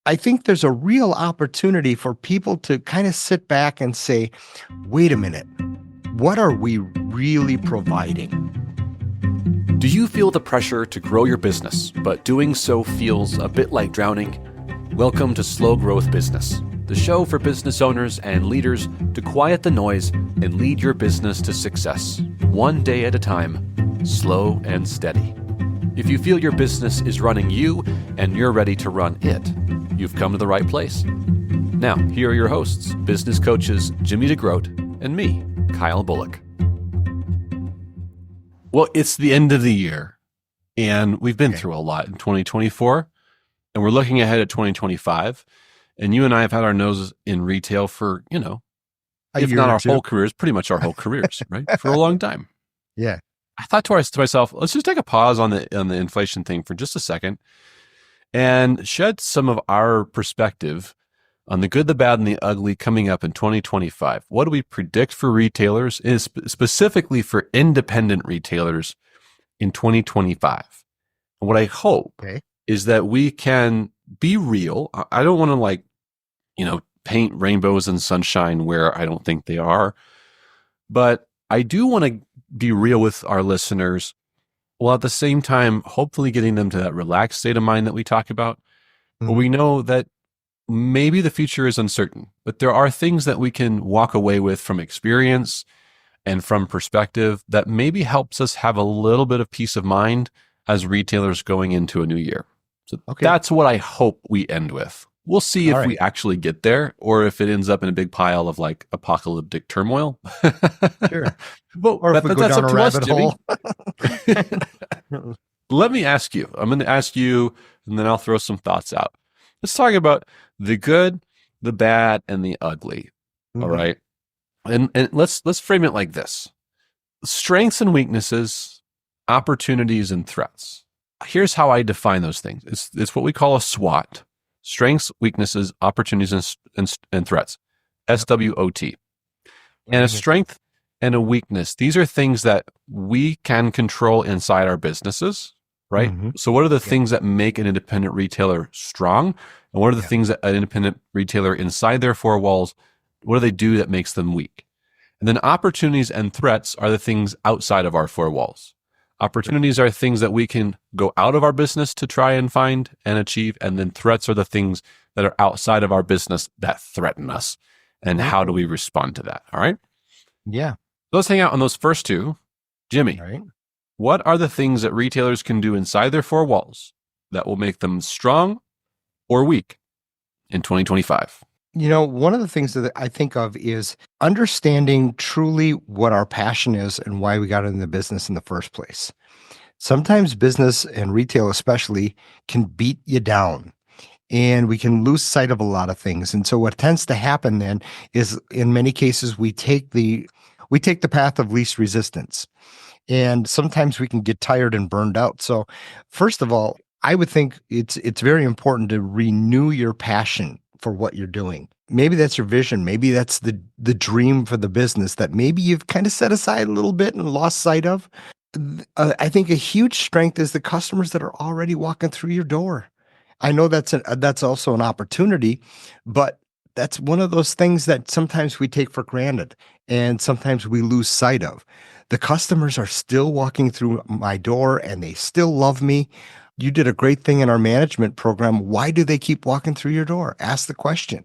I think there's a real opportunity for people to kind of sit back and say, wait a minute, what are we really providing? Do you feel the pressure to grow your business, but doing so feels a bit like drowning? Welcome to Slow Growth Business, the show for business owners and leaders to quiet the noise and lead your business to success, one day at a time, slow and steady. If you feel your business is running you and you're ready to run it, you've come to the right place. Now, here are your hosts, business coaches Jimmy DeGroot and me, Kyle Bullock. Well, it's the end of the year, and we've been through a lot in 2024, and we're looking ahead at 2025. And you and I have had our noses in retail for, if not our whole careers, pretty much our whole careers, right? For a long time. Yeah. I thought to myself, let's just take a pause on the inflation thing for just a second and shed some of our perspective on the good, the bad, and the ugly coming up in 2025. What do we predict for retailers, specifically for independent retailers in 2025? And what I hope is that we can be real. I don't want to paint rainbows and sunshine where I don't think they are, but I do want to be real with our listeners, while at the same time, hopefully getting them to that relaxed state of mind that we talk about. But we know that maybe the future is uncertain, but there are things that we can walk away with from experience and from perspective that maybe helps us have a little bit of peace of mind as retailers going into a new year. So that's what I hope we end with. We'll see if we actually get there or if it ends up in a big pile of apocalyptic turmoil. Sure. Or if we go down a rabbit hole. Let me ask you. I'm going to ask you, and then I'll throw some thoughts out. Let's talk about the good, the bad, and the ugly. All right. And let's frame it like this. Strengths and weaknesses, opportunities and threats. Here's how I define those things. It's what we call a SWOT. Strengths, weaknesses, opportunities, and threats. SWOT. And a strength and a weakness. These are things that we can control inside our businesses, right? So what are the things that make an independent retailer strong? And what are the things that an independent retailer inside their four walls, what do they do that makes them weak? And then opportunities and threats are the things outside of our four walls. Opportunities are things that we can go out of our business to try and find and achieve. And then threats are the things that are outside of our business that threaten us. And how do we respond to that? All right. Yeah. Let's hang out on those first two. Jimmy, what are the things that retailers can do inside their four walls that will make them strong or weak in 2025? One of the things that I think of is understanding truly what our passion is and why we got into the business in the first place. Sometimes business and retail especially can beat you down and we can lose sight of a lot of things. And so what tends to happen then is in many cases, we take the path of least resistance. And sometimes we can get tired and burned out. So first of all, I would think it's very important to renew your passion for what you're doing. Maybe that's your vision. Maybe that's the dream for the business that maybe you've kind of set aside a little bit and lost sight of. I think a huge strength is the customers that are already walking through your door. I know that's also an opportunity, but that's one of those things that sometimes we take for granted and sometimes we lose sight of. The customers are still walking through my door and they still love me. You did a great thing in our management program. Why do they keep walking through your door? Ask the question.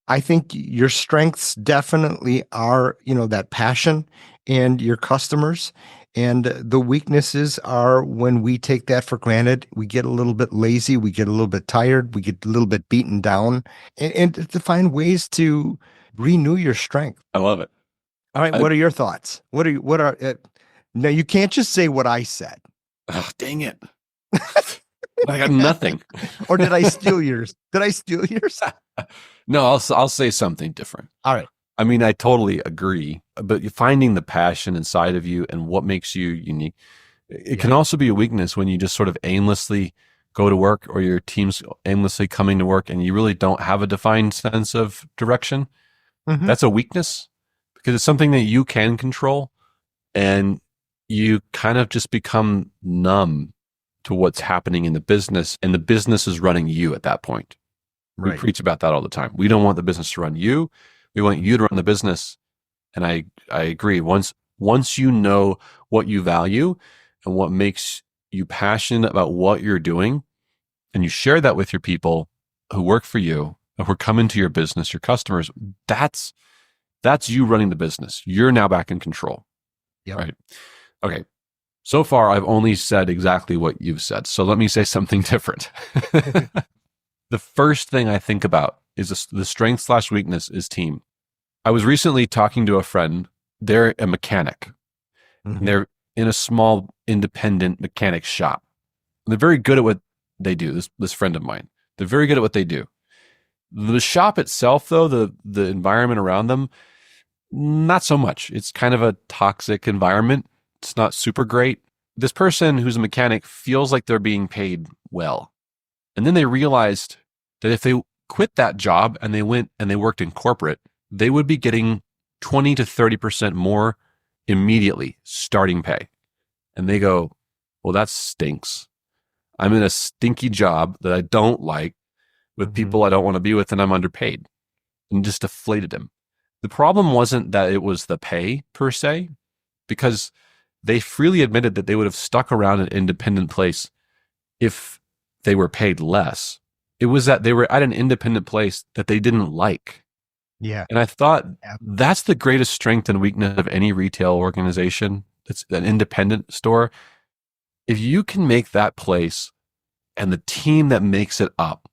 I think your strengths definitely are, that passion and your customers. And the weaknesses are when we take that for granted, we get a little bit lazy, we get a little bit tired, we get a little bit beaten down, and to find ways to renew your strength. I love it. All right. What are your thoughts? No, you can't just say what I said. Oh, dang it. I got nothing. Or did I steal yours? No, I'll say something different. All right. I mean, I totally agree, but finding the passion inside of you and what makes you unique, it can also be a weakness when you just sort of aimlessly go to work or your team's aimlessly coming to work and you really don't have a defined sense of direction. That's a weakness because it's something that you can control and you kind of just become numb to what's happening in the business and the business is running you at that point. We Right. preach about that all the time. We don't want the business to run you. We want you to run the business. And I agree. Once you know what you value and what makes you passionate about what you're doing, and you share that with your people who work for you, who are coming to your business, your customers, that's you running the business. You're now back in control. Yep. Right. Okay. So far, I've only said exactly what you've said. So let me say something different. The first thing I think about is the strength/weakness is team. I was recently talking to a friend. They're a mechanic. Mhm. And they're in a small independent mechanic shop. They're very good at what they do. This friend of mine, they're very good at what they do. The shop itself, though, the environment around them, not so much. It's kind of a toxic environment. It's not super great. This person who's a mechanic feels like they're being paid well. And then they realized that if they quit that job and they went and they worked in corporate, they would be getting 20 to 30% more immediately starting pay. And they go, well, that stinks. I'm in a stinky job that I don't like with people I don't want to be with, and I'm underpaid. And just deflated him. The problem wasn't that it was the pay per se, because they freely admitted that they would have stuck around an independent place if they were paid less. It was that they were at an independent place that they didn't like. Yeah. And I thought that's the greatest strength and weakness of any retail organization. It's an independent store. If you can make that place and the team that makes it up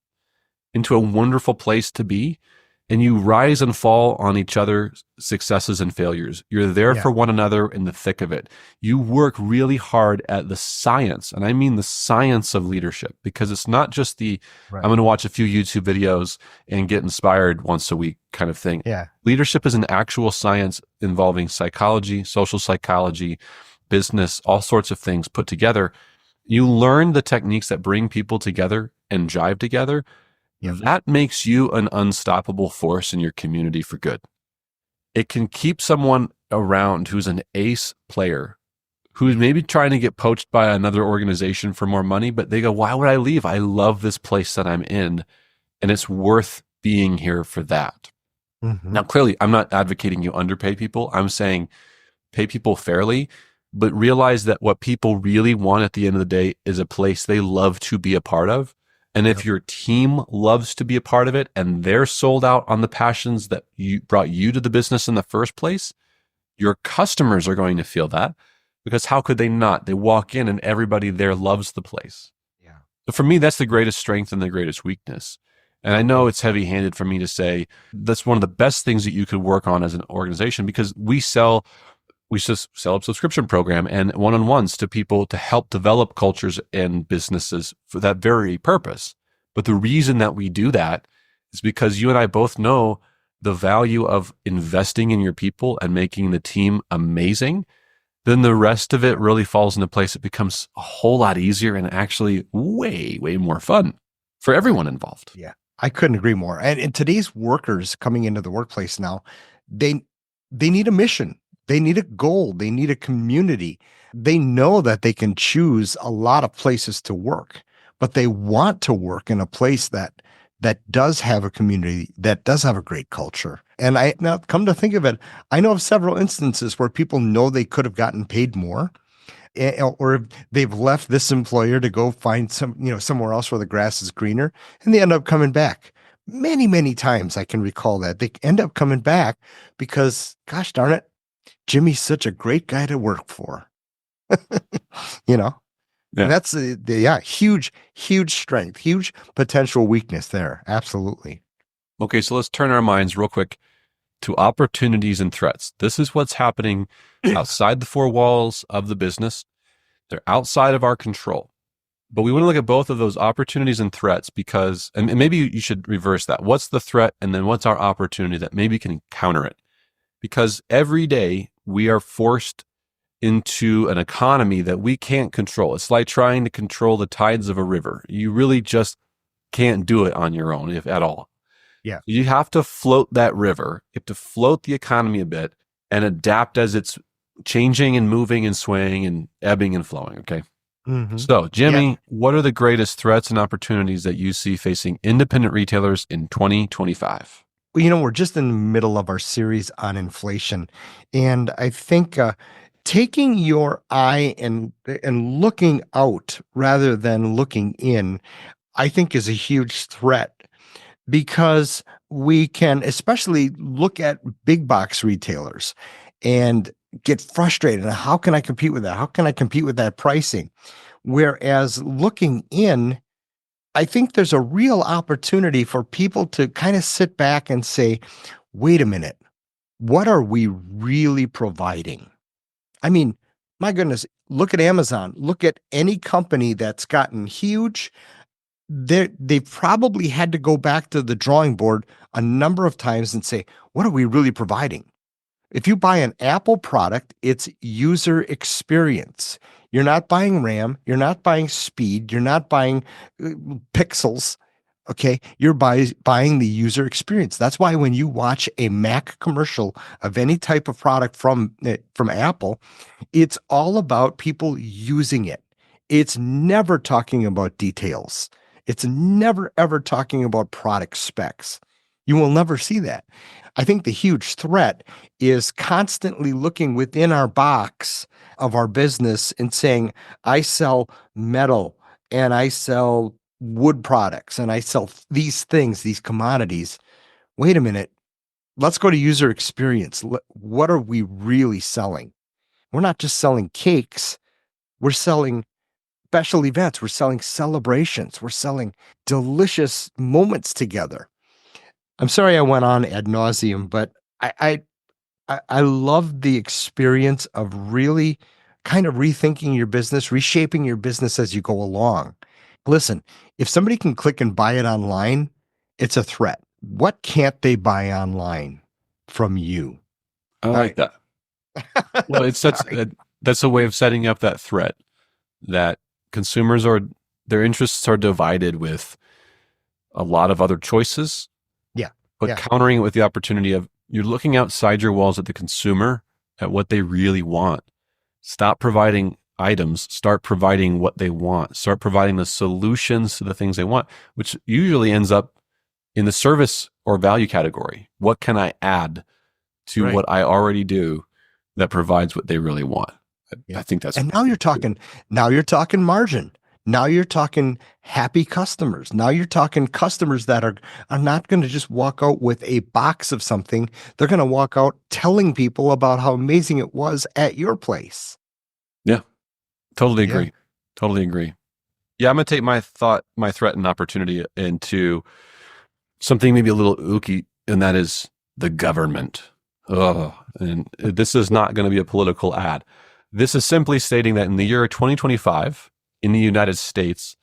into a wonderful place to be, and you rise and fall on each other's successes and failures. You're there for one another in the thick of it. You work really hard at the science, and I mean the science of leadership, because it's not just I'm going to watch a few YouTube videos and get inspired once a week kind of thing. Yeah. Leadership is an actual science involving psychology, social psychology, business, all sorts of things put together. You learn the techniques that bring people together and jive together. That makes you an unstoppable force in your community for good. It can keep someone around who's an ace player, who's maybe trying to get poached by another organization for more money, but they go, why would I leave? I love this place that I'm in, and it's worth being here for that. Mm-hmm. Now, clearly, I'm not advocating you underpay people. I'm saying pay people fairly, but realize that what people really want at the end of the day is a place they love to be a part of. And if your team loves to be a part of it and they're sold out on the passions that brought you to the business in the first place, your customers are going to feel that, because how could they not? They walk in and everybody there loves the place. Yeah. So for me, that's the greatest strength and the greatest weakness. And I know it's heavy-handed for me to say that's one of the best things that you could work on as an organization, because we sell a subscription program and one-on-ones to people to help develop cultures and businesses for that very purpose. But the reason that we do that is because you and I both know the value of investing in your people and making the team amazing. Then the rest of it really falls into place. It becomes a whole lot easier and actually way, way more fun for everyone involved. Yeah, I couldn't agree more. And today's workers coming into the workplace now, they need a mission. They need a goal. They need a community. They know that they can choose a lot of places to work, but they want to work in a place that does have a community, that does have a great culture. And now come to think of it, I know of several instances where people know they could have gotten paid more, or they've left this employer to go find somewhere else where the grass is greener, and they end up coming back. Many, many times I can recall that they end up coming back because, gosh darn it, Jimmy's such a great guy to work for. Yeah. That's huge, huge strength, huge potential weakness there. Absolutely. Okay, so let's turn our minds real quick to opportunities and threats. This is what's happening outside the four walls of the business. They're outside of our control. But we want to look at both of those opportunities and threats because, and maybe you should reverse that. What's the threat and then what's our opportunity that maybe can counter it? Because every day we are forced into an economy that we can't control. It's like trying to control the tides of a river. You really just can't do it on your own, if at all. Yeah. You have to float that river. You have to float the economy a bit and adapt as it's changing and moving and swaying and ebbing and flowing. Okay. Mhm. So, Yeah. Jimmy, what are the greatest threats and opportunities that you see facing independent retailers in 2025? Well, we're just in the middle of our series on inflation, and I think taking your eye and looking out rather than looking in, I think is a huge threat because we can especially look at big box retailers and get frustrated. How can I compete with that? How can I compete with that pricing? Whereas looking in, I think there's a real opportunity for people to kind of sit back and say, wait a minute, what are we really providing? I mean, my goodness, look at Amazon. Look at any company that's gotten huge. They've probably had to go back to the drawing board a number of times and say, what are we really providing? If you buy an Apple product, it's user experience. You're not buying RAM, you're not buying speed, you're not buying pixels. Okay, you're buying the user experience. That's why when you watch a Mac commercial of any type of product from Apple, it's all about people using it. It's never talking about details. It's never ever talking about product specs. You will never see that. I think the huge threat is constantly looking within our box of our business and saying, I sell metal and I sell wood products and I sell these things, these commodities. Wait a minute. Let's go to user experience. What are we really selling? We're not just selling cakes. We're selling special events. We're selling celebrations. We're selling delicious moments together. I'm sorry I went on ad nauseum, but I love the experience of really kind of rethinking your business, reshaping your business as you go along. Listen, if somebody can click and buy it online, it's a threat. What can't they buy online from you? I All like right. that. Well, Sorry. that's a way of setting up that threat that consumers are their interests are divided with a lot of other choices, Yeah. but Yeah. countering it with the opportunity of you're looking outside your walls at the consumer at what they really want. Stop providing items, start providing what they want, start providing the solutions to the things they want, which usually ends up in the service or value category. What can I add to Right. what I already do that provides what they really want? Yeah. I think that's And now you're talking margin. Now you're talking happy customers. Now you're talking customers that are not going to just walk out with a box of something. They're going to walk out telling people about how amazing it was at your place. yeah, totally Yeah. agree. Totally agree. Yeah, I'm gonna take my threat and opportunity into something maybe a little ooky, and that is the government. Oh, and this is not going to be a political ad. This is simply stating that in the year 2025 in the United States,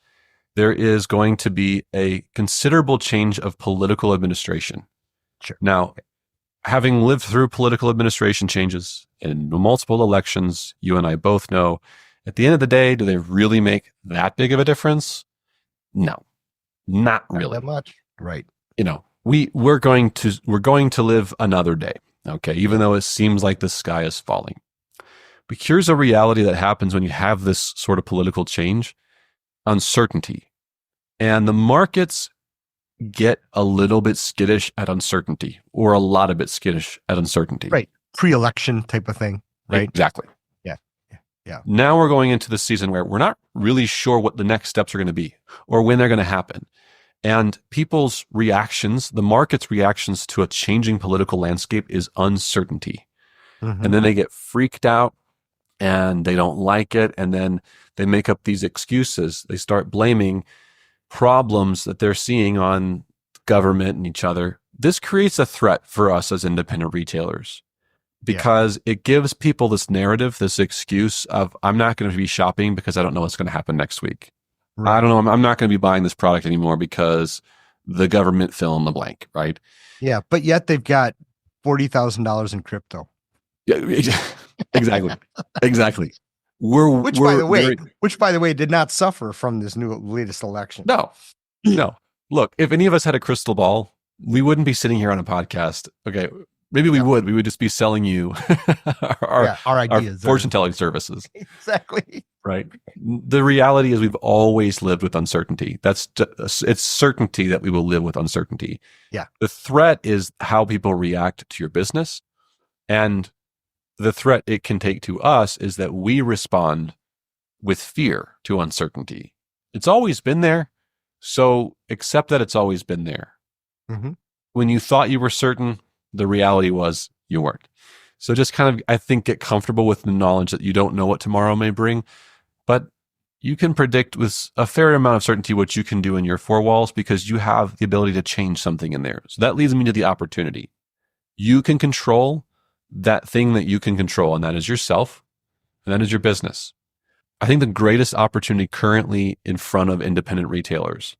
there is going to be a considerable change of political administration. Sure. Now, having lived through political administration changes in multiple elections, you and I both know at the end of the day, do they really make that big of a difference? No, not Not really. that much. Right. We're going to live another day. Okay. Even though it seems like the sky is falling. But here's a reality that happens when you have this sort of political change: uncertainty. And the markets get a little bit skittish at uncertainty, or a lot of bit skittish at uncertainty. Right. Pre-election type of thing. Right. Exactly. Yeah. Yeah. Yeah. Now we're going into the season where we're not really sure what the next steps are going to be or when they're going to happen. And people's reactions, the market's reactions to a changing political landscape is uncertainty. Mhm. And then they get freaked out and they don't like it. And then they make up these excuses. They start blaming problems that they're seeing on government and each other. This creates a threat for us as independent retailers because it gives people this narrative, this excuse of, I'm not going to be shopping because I don't know what's going to happen next week. Right. I don't know. I'm not going to be buying this product anymore because the government fill in the blank, right? Yeah. But yet they've got $40,000 in crypto. Yeah, exactly. Exactly. Which, by the way, did not suffer from this latest election. No. Look, if any of us had a crystal ball, we wouldn't be sitting here on a podcast. Okay. Maybe we would. We would just be selling you Our our ideas. fortune telling services. Exactly. Right. The reality is we've always lived with uncertainty. It's certainty that we will live with uncertainty. Yeah. The threat is how people react to your business. And the threat it can take to us is that we respond with fear to uncertainty. It's always been there. So accept that it's always been there. Mm-hmm. When you thought you were certain, the reality was you weren't. So just kind of, I think, get comfortable with the knowledge that you don't know what tomorrow may bring, but you can predict with a fair amount of certainty what you can do in your four walls because you have the ability to change something in there. So that leads me to the opportunity. You can control that thing that you can control, and that is yourself, and that is your business. I think the greatest opportunity currently in front of independent retailers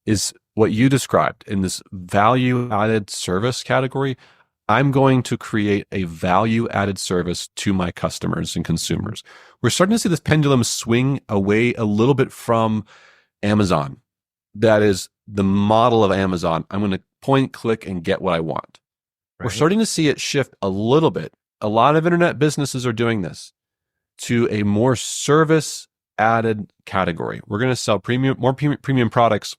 is what you described in this value-added service category. I'm going to create a value-added service to my customers and consumers. We're starting to see this pendulum swing away a little bit from Amazon. That is the model of Amazon. I'm going to point, click, and get what I want. Right. We're starting to see it shift a little bit. A lot of internet businesses are doing this to a more service-added category. We're going to sell more premium products,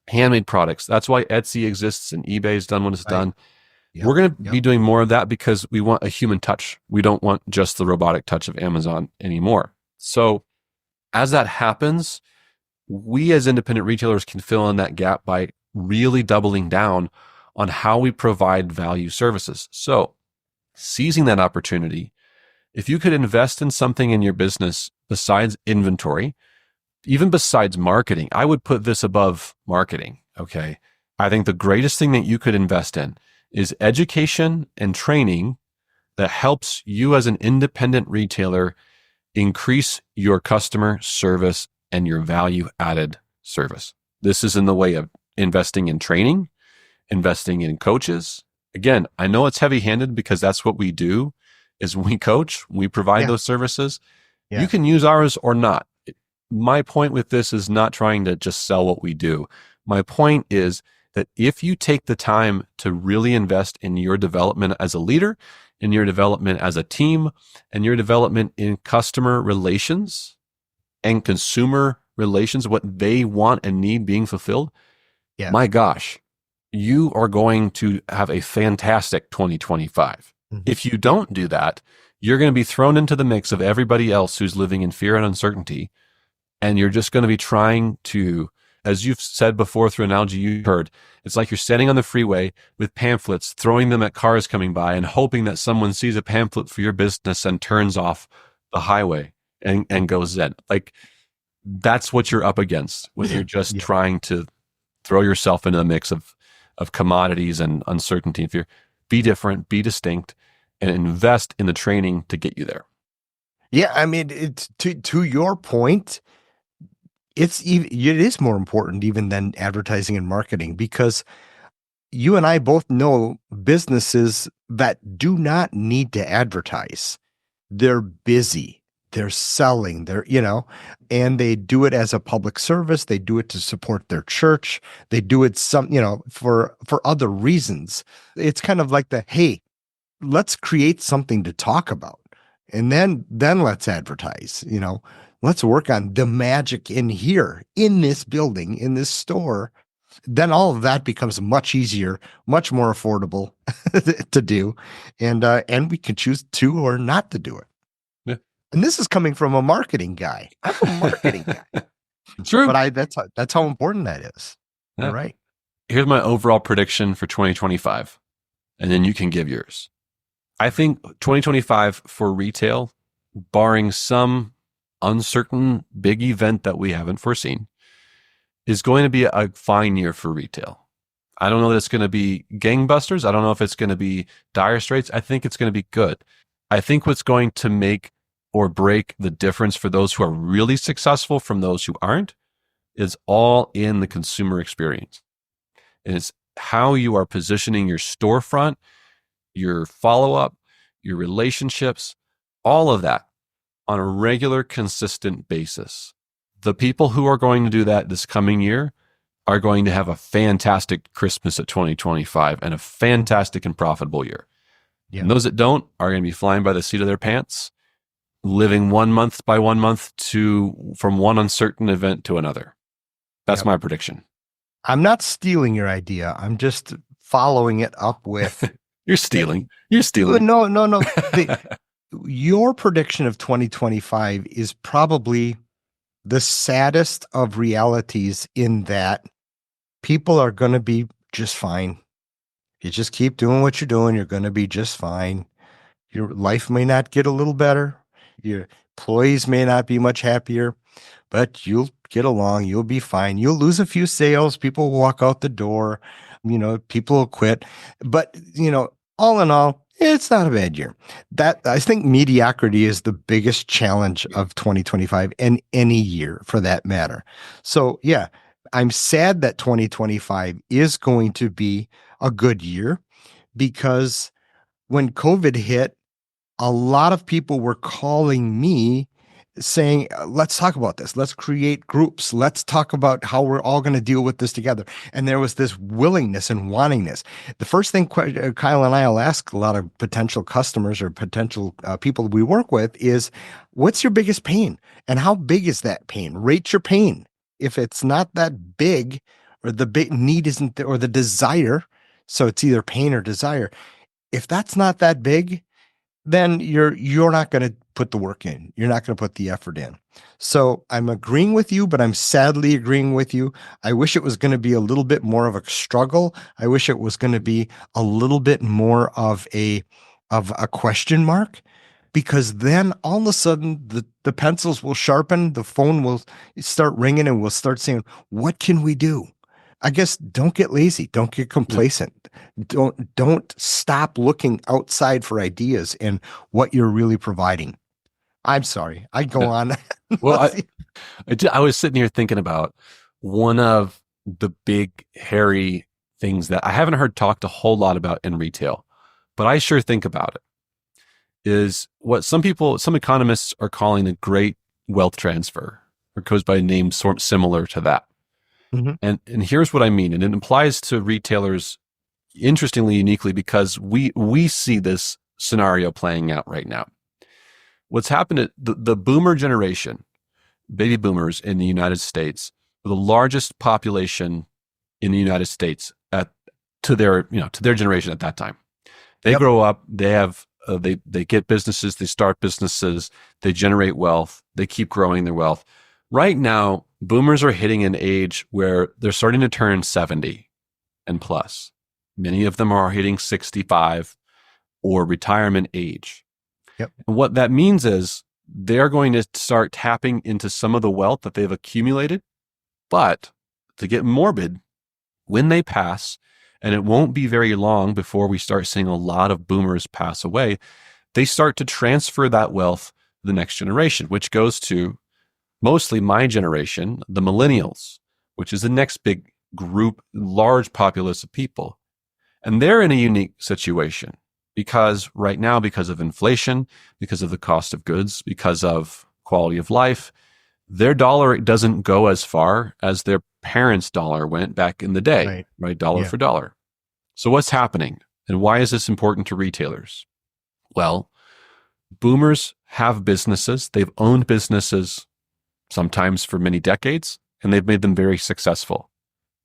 handmade products. That's why Etsy exists and eBay's done what it's done. Yep. We're going to be doing more of that because we want a human touch. We don't want just the robotic touch of Amazon anymore. So as that happens, we as independent retailers can fill in that gap by really doubling down on how we provide value services. So seizing that opportunity, if you could invest in something in your business besides inventory, even besides marketing, I would put this above marketing, okay? I think the greatest thing that you could invest in is education and training that helps you as an independent retailer increase your customer service and your value-added service. This is in the way of investing in training, investing in coaches. Again, I know it's heavy-handed because that's what we do, is we coach, we provide those services. Yeah. You can use ours or not. My point with this is not trying to just sell what we do. My point is that if you take the time to really invest in your development as a leader, in your development as a team, and your development in customer relations and consumer relations, what they want and need being fulfilled, my gosh, you are going to have a fantastic 2025. Mm-hmm. If you don't do that, you're going to be thrown into the mix of everybody else who's living in fear and uncertainty. And you're just going to be trying to, as you've said before through analogy you heard, it's like you're standing on the freeway with pamphlets, throwing them at cars coming by and hoping that someone sees a pamphlet for your business and turns off the highway and goes in. Like, that's what you're up against when you're just trying to throw yourself into the mix of commodities and uncertainty and fear. Be different, be distinct, and invest in the training to get you there. Yeah, I mean, it's to your point, it is more important even than advertising and marketing, because you and I both know businesses that do not need to advertise. They're busy, they're selling, and they do it as a public service. They do it to support their church. They do it for other reasons. It's kind of like hey, let's create something to talk about. And then let's advertise, let's work on the magic in here, in this building, in this store. Then all of that becomes much easier, much more affordable to do. And we can choose to or not to do it. Yeah. And this is coming from a marketing guy. I'm a marketing guy. True. But that's how important that is. Yeah. You're right. Here's my overall prediction for 2025. And then you can give yours. I think 2025 for retail, barring some uncertain big event that we haven't foreseen, is going to be a fine year for retail. I don't know that it's going to be gangbusters. I don't know if it's going to be dire straits. I think it's going to be good. I think what's going to make or break the difference for those who are really successful from those who aren't is all in the consumer experience. And it's how you are positioning your storefront, your follow-up, your relationships, all of that on a regular, consistent basis. The people who are going to do that this coming year are going to have a fantastic Christmas at 2025 and a fantastic and profitable year. And those that don't are going to be flying by the seat of their pants, living 1 month by 1 month from one uncertain event to another. That's my prediction. I'm not stealing your idea. I'm just following it up with. You're stealing. You're stealing. No. Your prediction of 2025 is probably the saddest of realities, in that people are going to be just fine. You just keep doing what you're doing, you're going to be just fine. Your life may not get a little better. Your employees may not be much happier, but you'll get along. You'll be fine. You'll lose a few sales. People will walk out the door. People will quit. But, all in all, it's not a bad year. I think mediocrity is the biggest challenge of 2025, and any year for that matter. So yeah, I'm sad that 2025 is going to be a good year, because when COVID hit, a lot of people were calling me saying, let's talk about this. Let's create groups. Let's talk about how we're all going to deal with this together. And there was this willingness and wanting this. The first thing Kyle and I will ask a lot of potential customers or potential people we work with is, what's your biggest pain? And how big is that pain? Rate your pain. If it's not that big, or the big need isn't there, or the desire, so it's either pain or desire. If that's not that big, then you're not going to put the work in. You're not going to put the effort in. So I'm agreeing with you, but I'm sadly agreeing with you. I wish it was going to be a little bit more of a struggle. I wish it was going to be a little bit more of a question mark, because then all of a sudden the pencils will sharpen, the phone will start ringing, and we'll start saying, what can we do? I guess don't get lazy. Don't get complacent. Don't stop looking outside for ideas and what you're really providing. I'm sorry. I go on. Well, I was sitting here thinking about one of the big, hairy things that I haven't heard talked a whole lot about in retail, but I sure think about it, is what some economists are calling the great wealth transfer, or goes by a name similar to that. Mm-hmm. And here's what I mean. And it applies to retailers, interestingly, uniquely, because we see this scenario playing out right now. What's happened at the boomer generation, baby boomers in the United States, are the largest population in the United States to their generation at that time. They grow up, they have they get businesses, they start businesses, they generate wealth, they keep growing their wealth. Right now, boomers are hitting an age where they're starting to turn 70 and plus. Many of them are hitting 65 or retirement age. Yep. And what that means is they're going to start tapping into some of the wealth that they've accumulated. But to get morbid, when they pass, and it won't be very long before we start seeing a lot of boomers pass away, they start to transfer that wealth to the next generation, which goes to mostly my generation, the millennials, which is the next big group, large populace of people. And they're in a unique situation because right now, because of inflation, because of the cost of goods, because of quality of life, their dollar doesn't go as far as their parents' dollar went back in the day, right? Dollar for dollar. So what's happening? And why is this important to retailers? Well, boomers have businesses. They've owned businesses sometimes for many decades, and they've made them very successful,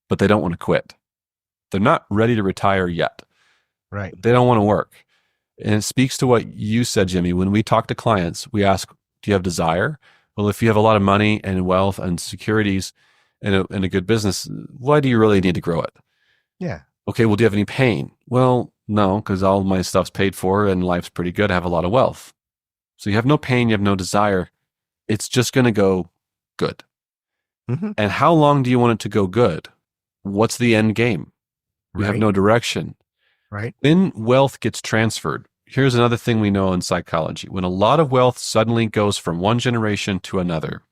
but they don't want to quit. They're not ready to retire yet. Right. They don't want to work. And it speaks to what you said, Jimmy. When we talk to clients, we ask, do you have desire? Well, if you have a lot of money and wealth and securities and a good business, why do you really need to grow it? Yeah. Okay, well, do you have any pain? Well, no, because all my stuff's paid for and life's pretty good. I have a lot of wealth. So you have no pain, you have no desire. It's just going to go good. Mm-hmm. And how long do you want it to go good? What's the end game? You have no direction. Right. When wealth gets transferred, here's another thing we know in psychology. When a lot of wealth suddenly goes from one generation to another,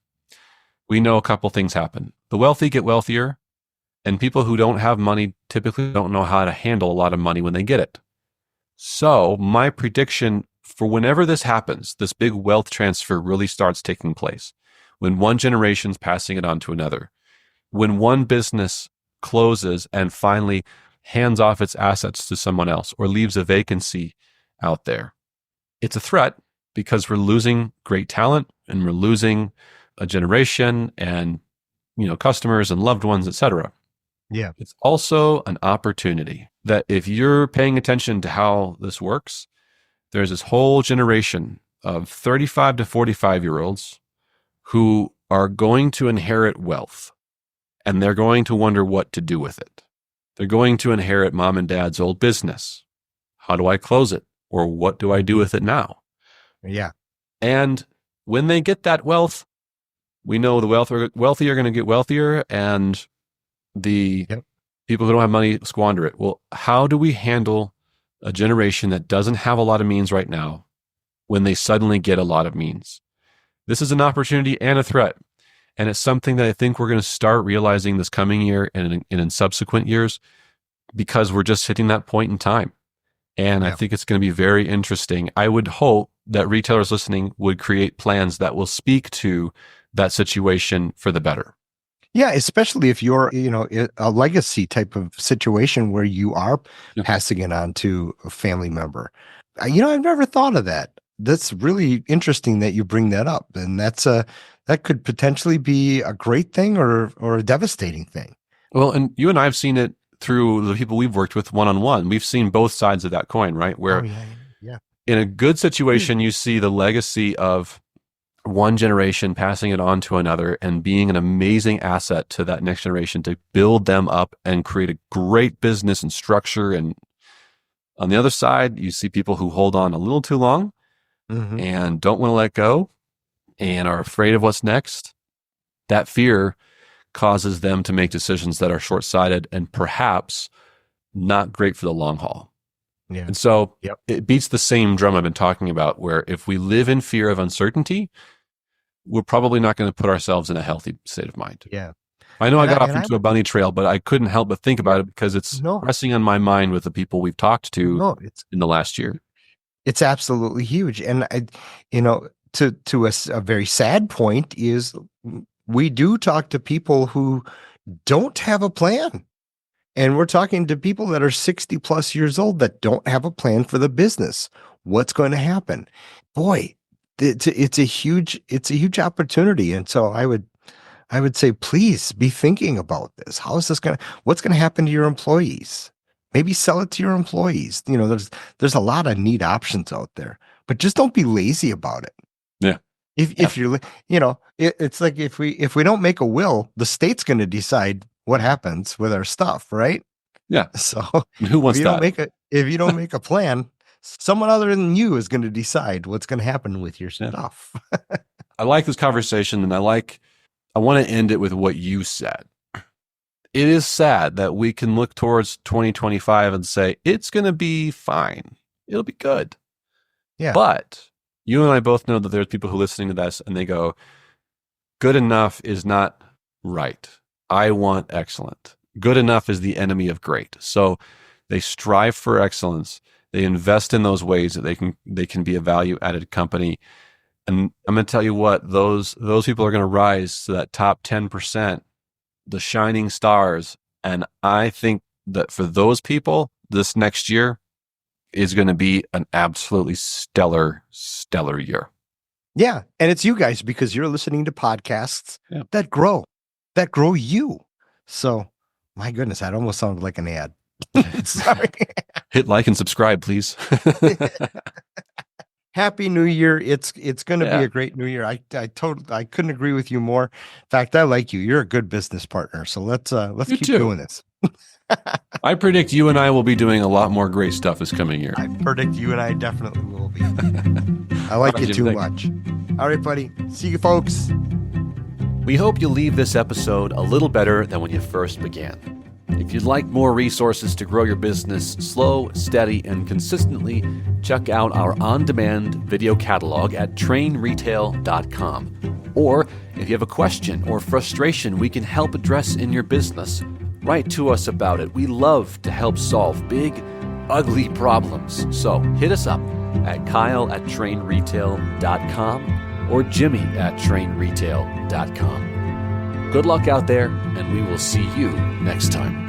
we know a couple things happen. The wealthy get wealthier, and people who don't have money typically don't know how to handle a lot of money when they get it. So my prediction for whenever this happens, this big wealth transfer really starts taking place, when one generation's passing it on to another, when one business closes and finally hands off its assets to someone else or leaves a vacancy out there. It's a threat because we're losing great talent and we're losing a generation and, customers and loved ones, etc. Yeah. It's also an opportunity that if you're paying attention to how this works, there's this whole generation of 35 to 45-year-olds who are going to inherit wealth, and they're going to wonder what to do with it. They're going to inherit mom and dad's old business. How do I close it? Or what do I do with it now? Yeah. And when they get that wealth, we know the wealthy are going to get wealthier, and the people who don't have money squander it. Well, how do we handle a generation that doesn't have a lot of means right now when they suddenly get a lot of means? This is an opportunity and a threat. And it's something that I think we're going to start realizing this coming year and in subsequent years, because we're just hitting that point in time. And I think it's going to be very interesting. I would hope that retailers listening would create plans that will speak to that situation for the better. Yeah, especially if you're, a legacy type of situation where you are passing it on to a family member. I've never thought of that. That's really interesting that you bring that up. And that could potentially be a great thing or a devastating thing. Well, and you and I have seen it through the people we've worked with one-on-one. We've seen both sides of that coin, right? Where in a good situation, you see the legacy of one generation passing it on to another and being an amazing asset to that next generation to build them up and create a great business and structure. And on the other side, you see people who hold on a little too long and don't want to let go and are afraid of what's next. That fear causes them to make decisions that are short-sighted and perhaps not great for the long haul. Yeah. And so it beats the same drum I've been talking about, where if we live in fear of uncertainty, we're probably not going to put ourselves in a healthy state of mind. Yeah. I know I got off into a bunny trail, but I couldn't help but think about it because it's pressing on my mind with the people we've talked to in the last year. It's absolutely huge. And to a very sad point is we do talk to people who don't have a plan. And we're talking to people that are 60 plus years old that don't have a plan for the business. What's going to happen? Boy, it's a huge opportunity. And so I would say, please be thinking about this. What's going to happen to your employees? Maybe sell it to your employees. There's a lot of neat options out there, but just don't be lazy about it. Yeah. If you're, it's like if we don't make a will, the state's going to decide what happens with our stuff, right? Yeah. So who wants that? If you don't make a plan, someone other than you is going to decide what's going to happen with your stuff. I like this conversation, and I want to end it with what you said. It is sad that we can look towards 2025 and say, it's going to be fine. It'll be good. Yeah. But you and I both know that there's people who are listening to this and they go, good enough is not right. I want excellent. Good enough is the enemy of great. So they strive for excellence. They invest in those ways that they can be a value-added company. And I'm going to tell you what, those people are going to rise to that top 10%, the shining stars. And I think that for those people, this next year is going to be an absolutely stellar year. Yeah. And it's you guys, because you're listening to podcasts that grow you. So my goodness, that almost sounded like an ad. Sorry. Hit like and subscribe, please. Happy New Year. It's going to be a great new year. I couldn't agree with you more. In fact, I like you. You're a good business partner. So let's keep doing this. I predict you and I will be doing a lot more great stuff this coming year. I predict you and I definitely will be. I like you too much. All right, buddy. See you, folks. We hope you leave this episode a little better than when you first began. If you'd like more resources to grow your business slow, steady, and consistently, check out our on-demand video catalog at trainretail.com. Or if you have a question or frustration we can help address in your business, write to us about it. We love to help solve big, ugly problems. So hit us up at kyle@trainretail.com or jimmy@trainretail.com. Good luck out there, and we will see you next time.